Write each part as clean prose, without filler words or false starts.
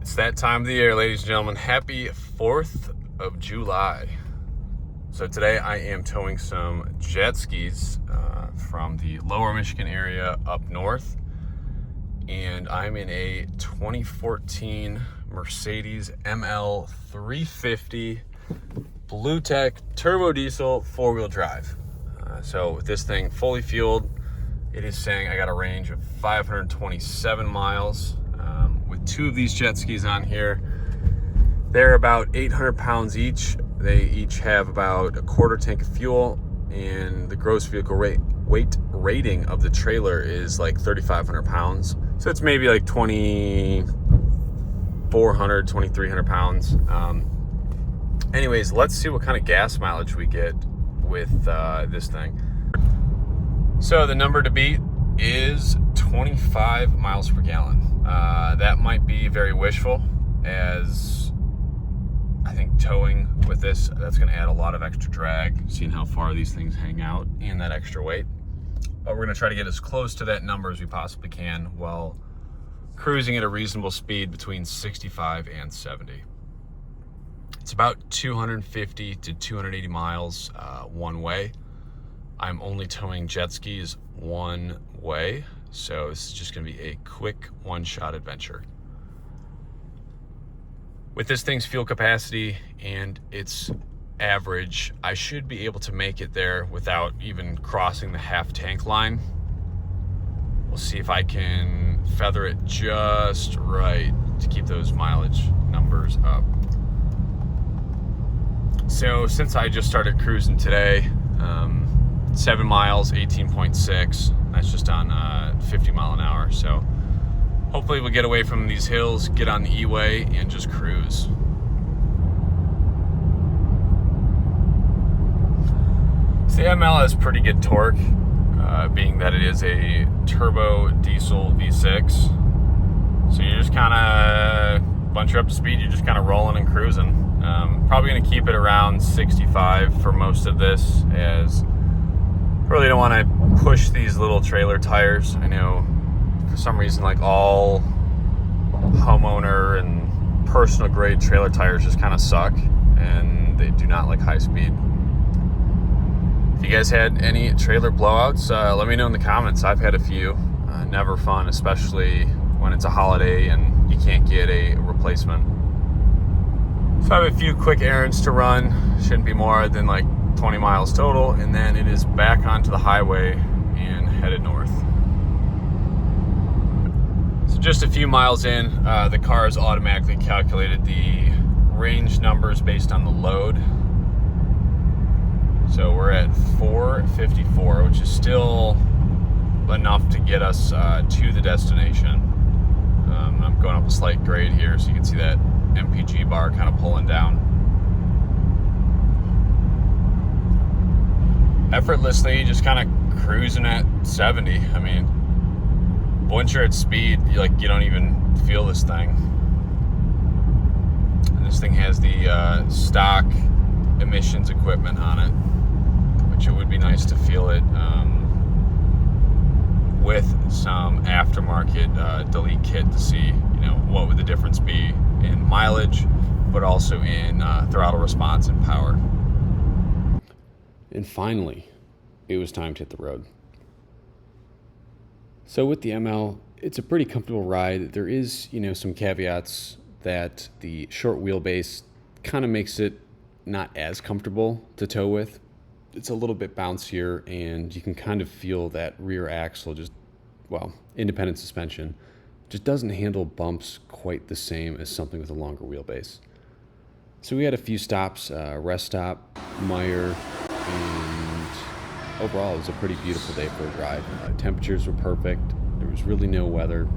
It's that time of the year, ladies and gentlemen. Happy 4th of July. So today I am towing some jet skis from the lower Michigan area up north. And I'm in a 2014 Mercedes ML350 Blutec turbo diesel four-wheel drive. So with this thing fully fueled, it is saying I got a range of 527 miles. With two of these jet skis on here, they're about 800 pounds each. They each have about a quarter tank of fuel, and the gross vehicle weight rating of the trailer is like 3,500 pounds. So it's maybe like 2,400, 2,300 pounds. Anyways, let's see what kind of gas mileage we get with this thing. So the number to beat is 25 miles per gallon. That might be very wishful, as I think towing with this, that's going to add a lot of extra drag, seeing how far these things hang out and that extra weight. But we're going to try to get as close to that number as we possibly can while cruising at a reasonable speed between 65 and 70. It's about 250 to 280 miles one way. I'm only towing jet skis one way, so this is just going to be a quick one-shot adventure. With this thing's fuel capacity and its average, I should be able to make it there without even crossing the half tank line. We'll see if I can feather it just right to keep those mileage numbers up. So since I just started cruising today, 7 miles, 18.6. That's just on 50 mile an hour. So hopefully we'll get away from these hills, get on the E-way, and just cruise. So the ML has pretty good torque, being that it is a turbo diesel V6. So you're just kind of, once you're up to speed, you're just kind of rolling and cruising. Probably going to keep it around 65 for most of this, as I really don't want to push these little trailer tires. I know for some reason, like, all homeowner and personal grade trailer tires just kind of suck, and they do not like high speed. If you guys had any trailer blowouts, let me know in the comments. I've had a few. Never fun, especially when it's a holiday and you can't get a replacement. So I have a few quick errands to run. Shouldn't be more than like 20 miles total, and then it is back onto the highway and headed north. So just a few miles in, the car has automatically calculated the range numbers based on the load. So we're at 454, which is still enough to get us to the destination. I'm going up a slight grade here, so you can see that MPG bar kind of pulling down. Effortlessly, just kind of cruising at 70. I mean, once you're at speed, you don't even feel this thing. And this thing has the stock emissions equipment on it, which it would be nice to feel it with some aftermarket delete kit to see, what would the difference be in mileage, but also in throttle response and power. And finally, it was time to hit the road. So with the ML, it's a pretty comfortable ride. There is, some caveats that the short wheelbase kind of makes it not as comfortable to tow with. It's a little bit bouncier, and you can kind of feel that rear axle independent suspension just doesn't handle bumps quite the same as something with a longer wheelbase. So we had a few stops, rest stop, Meyer, and overall it was a pretty beautiful day for a drive. Temperatures were perfect. There was really no weather.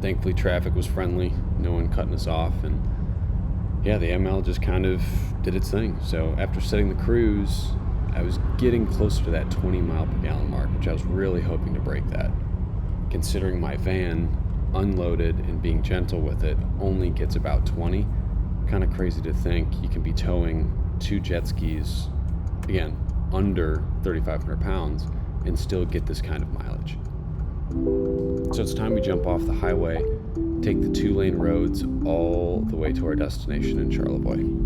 Thankfully traffic was friendly, no one cutting us off, and yeah, the ML just kind of did its thing. So after setting the cruise, I was getting closer to that 20 mile per gallon mark, which I was really hoping to break that. Considering my van, unloaded and being gentle with it, only gets about 20. Kind of crazy to think you can be towing two jet skis, again, under 3,500 pounds, and still get this kind of mileage. So it's time we jump off the highway take the 2-lane roads all the way to our destination in Charlevoix.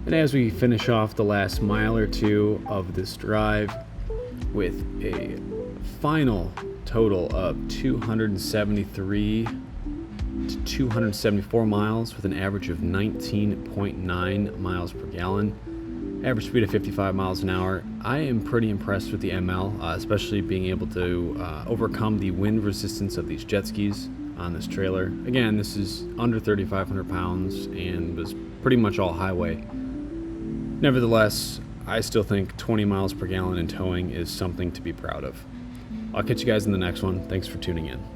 And as we finish off the last mile or two of this drive with a final total of 273 to 274 miles with an average of 19.9 miles per gallon, average speed of 55 miles an hour, I am pretty impressed with the ML, especially being able to overcome the wind resistance of these jet skis on this trailer. Again, this is under 3,500 pounds and was pretty much all highway. Nevertheless, I still think 20 miles per gallon in towing is something to be proud of. I'll catch you guys in the next one. Thanks for tuning in.